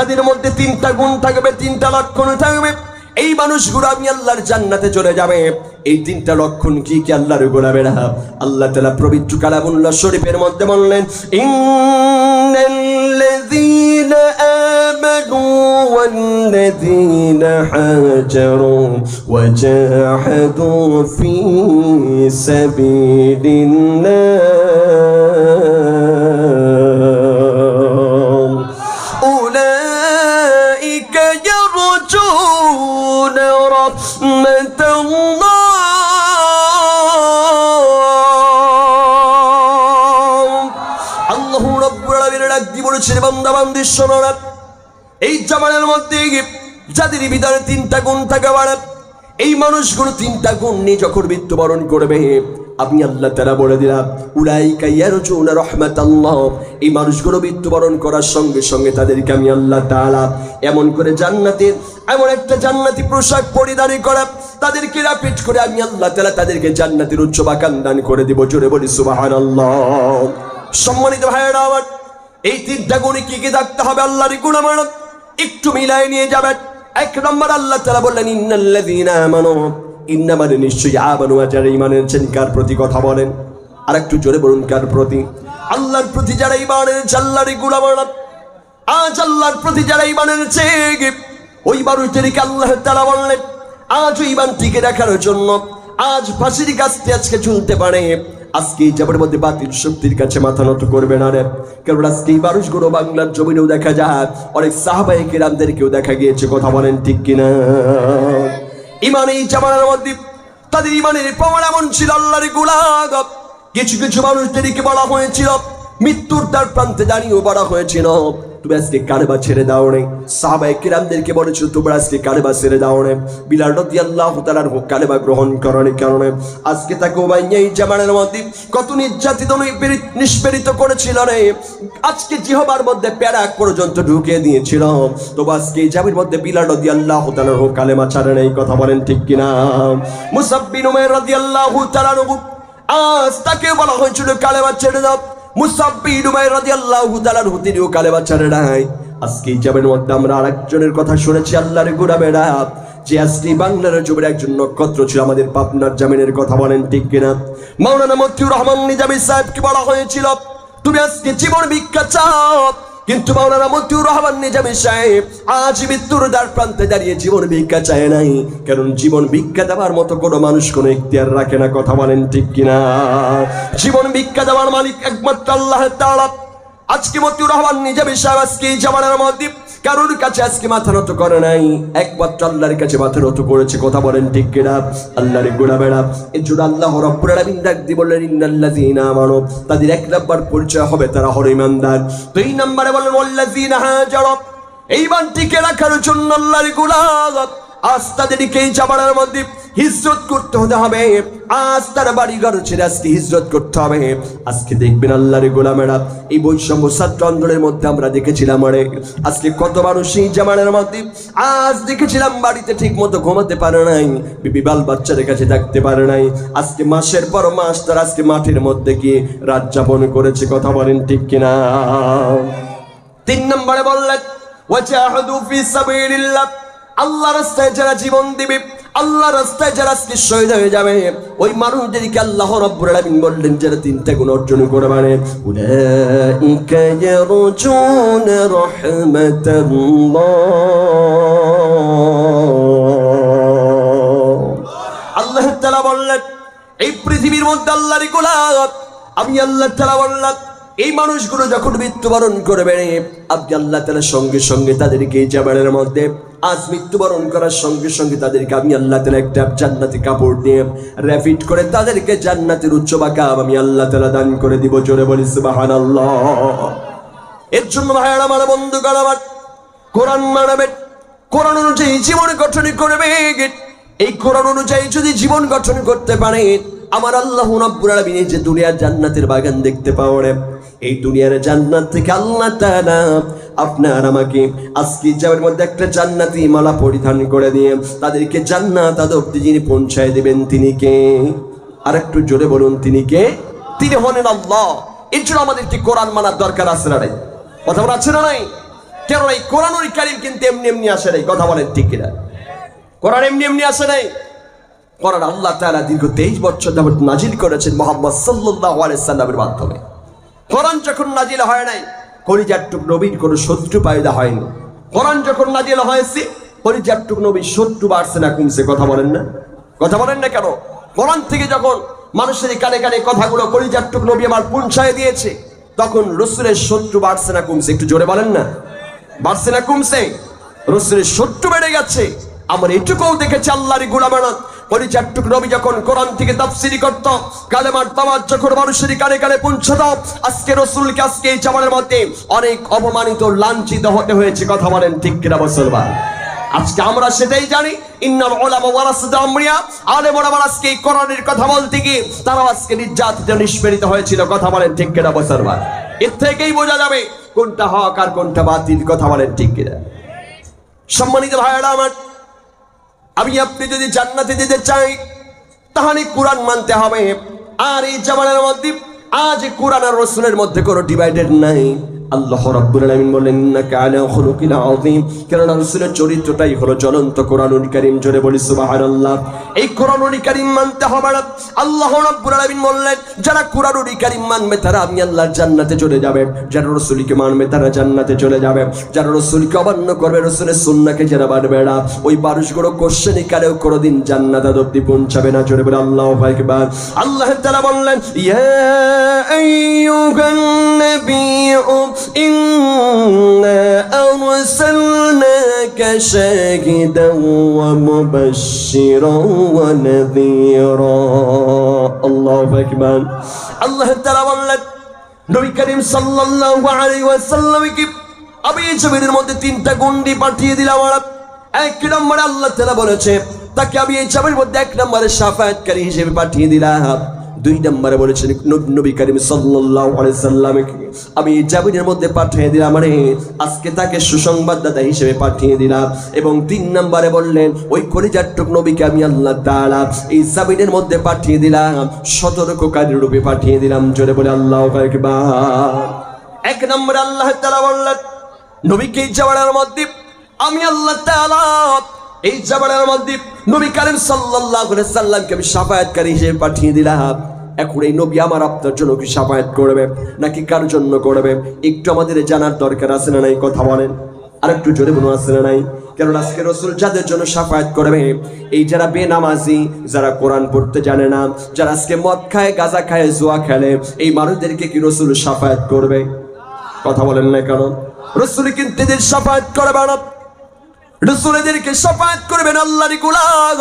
যাদের মধ্যে তিনটা গুণ থাকবে, তিনটা লক্ষণ থাকবে, এই মানুষগুলো আমি আল্লাহর জান্নাতে চলে যাবে। এই তিনটা লক্ষণ কি কি আল্লাহর গোলামেরা? আল্লাহ তাআলা পবিত্র কালামুল্লাহ শরীফের মধ্যে বললেন, ইন্নাল্লাযীনা আমানু ওয়াল্লাযীনা হাজারু ওয়া জাহাদু ফী সাবিলিল্লাহ উলাইকা ইয়ারজুনা রাহমাতাল্লাহ। আল্লাহু রাব্বুল আলামিন ডাক দিয়ে বলেছেন, বান্দা বান্দি শোনো না, এই জামানের মধ্যে যাদের ভিতরে তিনটা গুণ থাকবে, এই মানুষগুলো তিনটা গুণ নিয়ে যখন মৃত্যুবরণ করবে, আমি আল্লাহ তাআলা বলে দিলাম, উলাইকা ইয়ারজুনা রাহমাতাল্লাহ, এই মানুষগুলো মৃত্যুবরণ করার সঙ্গে সঙ্গে তাদেরকে আমি আল্লাহ তাআলা এমন করে জান্নাতের এমন একটা জান্নাতি পোশাক পরিধান করা, তাদেরকে রাপিট করে আমি আল্লাহ তাআলা তাদেরকে জান্নাতের উচ্চ বাগান দান করে দিব। জোরে বলি সুবহানাল্লাহ। সম্মানিত ভাইয়েরা আমার, এই তিনটা গুণে কি কি থাকতে হবে আল্লাহর গুণামান্য একটু মিলাই নিয়ে যাবেন। এক নম্বর আল্লাহ তাআলা বললেন, ইন্নাল্লাযীনা আমানু, ইন্না মানে নিশ্চয়ই, আমানু যারা ঈমান এনেছেন, কার প্রতি কথা বলেন? আর একটু জোরে বলুন, কার প্রতি? আল্লাহর প্রতি যারা ঈমান এনেছে, আল্লাহর গুণামান্য। আজ আল্লাহর প্রতি যারা ঈমান এনেছে, ওই মানুষদেরকে আল্লাহ তাআলা বললেন, আজ ঈমান টিকে রাখার জন্য আজ ফাঁসির কাছে আজকে ঝুলতে পারে, আজকে এই জাবের মধ্যে বাতিল শক্তির কাছে মাথা নত করবে না রে। কারণ আজকে এই মানুষগুলো বাংলার জমিনেও দেখা যায়, অনেক সাহাবায়ে কেরামদেরকেও দেখা গিয়েছে। কথা বলেন ঠিক কিনা? ঈমান এই জামানার মধ্যে তাদের ঈমানের প্রমাণ এমন ছিল, আল্লাহর গোলাম। কিছু কিছু মানুষদেরকে বলা হয়েছিল, মৃত্যুর দ্বার প্রান্তে দাঁড়িয়েও বলা হয়েছিল, তুমি আজকে কালেমা ছেড়ে দাও রে। সাহাবায়ে কেরামদেরকে বলেছিল, তোমরা আজকে কালেমা ছেড়ে দাও রে। বিলাল রাদিয়াল্লাহু তাআলার কালেমা গ্রহণ করার কারণে আজকে তাকে উমাইয়া এই জামানার মধ্যে কত নির্যাতিত নিষ্পেরিত করেছিল রে। আজকে জিহবার মধ্যে প্যারাক পর্যন্ত ঢুকিয়ে দিয়েছিল, তবু আজকে এই জামির মধ্যে বিলাল রাদিয়াল্লাহু তাআলার কালেমা ছাড়ে নাই। কথা বলেন ঠিক কিনা? মুসাব বিন উমাইর রাদিয়াল্লাহু তাআলা আজ তাকে বলা হয়েছিল কালেমা ছেড়ে দাও। মুসাব বিন উমাইর রাদিয়াল্লাহু তাআলা তিনিও কালেমা ছাড়ে নাই। আজকে এই জামির মধ্যে আমরা আরেকজনের কথা শুনেছি, আল্লাহর গোলামেরা, যে আজকে বাংলার জমির একজন নক্ষত্র ছিল, আমাদের পাবনার জামিনের কথা বলেন ঠিক কিনা? মাওলানা মতিউর রহমান নিজামী সাহেবকে বলা হয়েছিল, তুমি আজকে জীবন ভিক্ষা চাও, কিন্তু মাওলানা মতিউর রহমান নিজামী সাহেব আজ মৃত্যুর দ্বার প্রান্তে দাঁড়িয়ে জীবন ভিক্ষা চায় নাই। কারণ জীবন ভিক্ষা দেওয়ার মতো কোনো মানুষ কোনো ইখতিয়ার রাখে না। কথা বলেন ঠিক কিনা? জীবন ভিক্ষা দেওয়ার মালিক একমাত্র আল্লাহ তাআলা। আজকে মতিউর রহমান নিজামী সাহেব আজকে এই জামানার মধ্যে কারোর কাছে আজকে মাথা নত করে নাই, একমাত্র আল্লাহর কাছে মাথা নত করেছে। কথা বলেন ঠিক কিনা? আল্লাহর গোলামেরা, এর জন্য আল্লাহ রাব্বুল আলামিন ডাক দিয়ে বললেন, ইন্নাল্লাযীনা আমানু, তাদের এক নাম্বার পরিচয় হবে তারা হলো ঈমানদার। দুই নম্বরে বলেন ওয়াল্লাযীনা হাজারু, এই ঈমান টিকে রাখার জন্য আল্লাহর গোলাম আজ তাদেরকে এই জামানার মধ্যে হিজরত করতে হবে। আজ তার বাড়ি ঘর ছেড়ে আজকে হিজরত করতে হবে। আজকে দেখবেন আল্লাহর গোলামেরা, এই বৈষম্য ছাত্র আন্দোলনের মধ্যে আমরা দেখেছিলাম আজকে কত মানুষ এই জামানার মধ্যে আজ দেখেছিলাম বাড়িতে ঠিক মতো ঘুমাতে পারে নাই, বিবি বাল বাচ্চাদের কাছে থাকতে পারে নাই। আজকে মাসের পর মাস তারা আজকে মাঠের মধ্যে গিয়ে রাত যাপন করেছে। কথা বলেন ঠিক কিনা? তিন নম্বরে বললেন ওয়াজাহাদু ফি সাবিলিল্লাহ, আল্লাহ রাস্তায় যারা জীবন দিবে, আল্লাহ রাস্তায় যারা আজকে শহীদ হয়ে যাবে, ওই মানুষদেরকে আল্লাহ রাব্বুল আলামিন বললেন যারা তিনটা গুণ অর্জন করবে, উলাইকা ইয়ারজুনা রাহমাতাল্লাহ। আল্লাহ তাআলা বললেন, এই পৃথিবীর মধ্যে আল্লাহর গোলাম আমি আল্লাহ তাআলা বললাম, এই মানুষগুলো যখন মৃত্যুবরণ করবে, আপনি আল্লাহ তাআলা সঙ্গে সঙ্গে তাদেরকে এই জামানের মধ্যে আজ মৃত্যুবরণ করার সঙ্গে সঙ্গে তাদেরকে আমি আল্লাহ তাআলা একটা জান্নাতি কাপড় দিয়ে র্যাপিড করে তাদেরকে জান্নাতের উচ্চ মাকাম আমি আল্লাহ তাআলা দান করে দিব। জোরে বলি সুবহানাল্লাহ। এর জন্য ভাইরা আমার, বন্ধুগণ আমার, কোরআন মানবেন, কোরআন অনুযায়ী জীবন গঠন করবে। এই কোরআন অনুযায়ী যদি জীবন গঠন করতে পারে, আমার আল্লাহ রাব্বুল আলামিন যে দুনিয়ার জান্নাতের বাগান দেখতে পাওয়ারে, এই দুনিয়ার জান্নাত থেকে আল্লাহ তাআলা আপনার আমাকে আজকে যাওয়ার মধ্যে একটা জান্নাতি মালা পরিধান করে দিয়ে তাদেরকে জান্নাত অবধি যিনি পৌঁছায় দেবেন, তিনি কে? আর একটু জোরে বলুন, তিনি কে? তিনি হলেন আল্লাহ। এর জন্য আমাদেরকে কোরআন মানার দরকার আছে না নাই? কথা বলা আছে না নাই? কেন এই কোরআনুল কারীম কিন্তু এমনি এমনি আসে নাই, কথা বলেন ঠিক কিনা? কোরআন এমনি এমনি আসে নাই। কোরআন আল্লাহ তাআলা দীর্ঘ 23 বছর যাবত নাজিল করেছেন মুহাম্মদ সাল্লাল্লাহু আলাইহি সাল্লামের মাধ্যমে। কোরআন যখন নাজিল হয় নাই, কলিজার টুক নবীর কোনো শত্রু পয়দা হয়নি। কোরআন যখন নাজিল হয়েছে, কলিজার টুক নবীর শত্রু বাড়ছে না কমছে, কথা বলেন না? কথা বলেন না কেন? কোরআন থেকে যখন মানুষের কানে কানে কথাগুলো কলিজার টুক নবী আমার পৌঁছায় দিয়েছে, তখন রাসূলের শত্রু বাড়ছে না কমছে? একটু জোরে বলেন না, বাড়ছে না কমছে? রাসূলের শত্রু বেড়ে গেছে। আমার এটুকুও দেখেছে আল্লাহর গোলামেরা, কলিজার টুক নবী যখন কোরআন থেকে তাফসীর করত, কালেমার দাওয়াত যখন মানুষের কানে কানে পৌঁছাত, আজকে রাসূলকে আজকে এই জামানার মধ্যে অনেক অপমানিত লাঞ্ছিত হতে হয়েছে, কথা বলেন ঠিক কিনা মুসলমান? আজকে আমরা সেটাই জানি। ইন্নাল উলামা ওয়ারাসাতুল আমবিয়া, আলেমরা আজকে এই কোরআনের কথা বলতে গিয়ে তারা আজকে নির্যাতিত নিষ্পেষিত হয়েছিল, কথা বলেন ঠিক কিনা মুসলমান? এর থেকেই বোঝা যাবে কোনটা হক আর কোনটা বাতিল, কথা বলেন ঠিক কিনা? সম্মানিত ভাইরা আমার, আমি আপনি যদি জান্নাতে যেতে চাই তাহলে কোরআন মানতে হবে। আর এই জামানার মধ্যে আজ কোরআন আর রাসূলের মধ্যে কোনো ডিভাইডেড নাই। আল্লাহ রাব্বুল আলামিন বলেন ইন্নাকা আলা খুলুকিন আযীম, কারণ রাসূলের চরিত্রটাই হলো জ্বলন্ত কোরআনুল কারীম। জোরে বলি সুবহানাল্লাহ। এই কোরআনুল কারীম মানতে হবে না। আল্লাহ রাব্বুল আলামিন বললেন যারা কোরআনুল কারীম মানবে তারা আমি আল্লাহর জান্নাতে চলে যাবে, যারা রাসূলকে মানবে তারা জান্নাতে চলে যাবে। যারা রাসূলকে অমান্য করবে, রাসূলের সুন্নাহকে যারা মানবে না, ওই মানুষগুলো কোশ্চেনে কালেও কোনোদিন জান্নাতে অবধি পৌঁছাবে না। জোরে বলি আল্লাহু আকবার। আল্লাহ তাআলা বললেন ইয়া আইয়ুহান নাবিয়্যু إنا أرسلناك شاهدا ومبشرا ونذيرا الله أكبر الله تعالى বললেন নবী করিম সাল্লাল্লাহু আলাইহি ওয়াসাল্লামকে আমি এই জমিনের মধ্যে তিনটা গণ্ডি পাঠিয়ে দিলাম। এক নম্বরে আল্লাহ তাআলা বলেছে তাকে আমি এই জমিনের মধ্যে এক নম্বরে শাফায়াতকারী হিসেবে পাঠিয়ে দিলাম। দুই নম্বরে বলেছেন নবী করিম সাল্লাল্লাহু আলাইহি সাল্লামকে আমি এই জমিনের মধ্যে পাঠিয়ে দিলাম, মানে আজকে তাকে সুসংবাদদাতা হিসেবে পাঠিয়ে দিলাম। এবং তিন নম্বরে বললেন ওই কলিজার টুক নবীকে আমি আল্লাহ তাআলা এই জমিনের মধ্যে পাঠিয়ে দিলাম, সতর্ককারী রূপে পাঠিয়ে দিলাম। জোরে বলে আল্লাহু আকবার। এক নম্বরে আল্লাহ তাআলা বললেন নবীকে এই জমিনের মধ্যে আমি আল্লাহ তাআলা এই জমিনের মধ্যে নবী করিম সাল্লাল্লাহু আলাইহি সাল্লামকে আমি শাফায়াতকারী হিসেবে পাঠিয়ে দিলাম। এখন এই নবী আমার আপনার জন্য কি শাফায়াত করবে নাকি কার জন্য করবে, একটু আমাদের জানার দরকার আছে না নাই? কথা বলেন, আর একটু জোরে বলুন আছে না নাই? কারণ আজকে রাসূল যাদের জন্য শাফায়াত করবে, এই যারা বেনামাজি, যারা কোরআন পড়তে জানে না, যারা আজকে মদ খায়, গাঁজা খায়, জুয়া খেলে, এই মানুষদেরকে কি রাসূল শাফায়াত করবে? কথা বলেন না কেন? রাসূল কিন্তু এদের শাফায়াত করবে না। রাসূল এদেরকে শাফায়াত করবেন আল্লাহর গোলাম।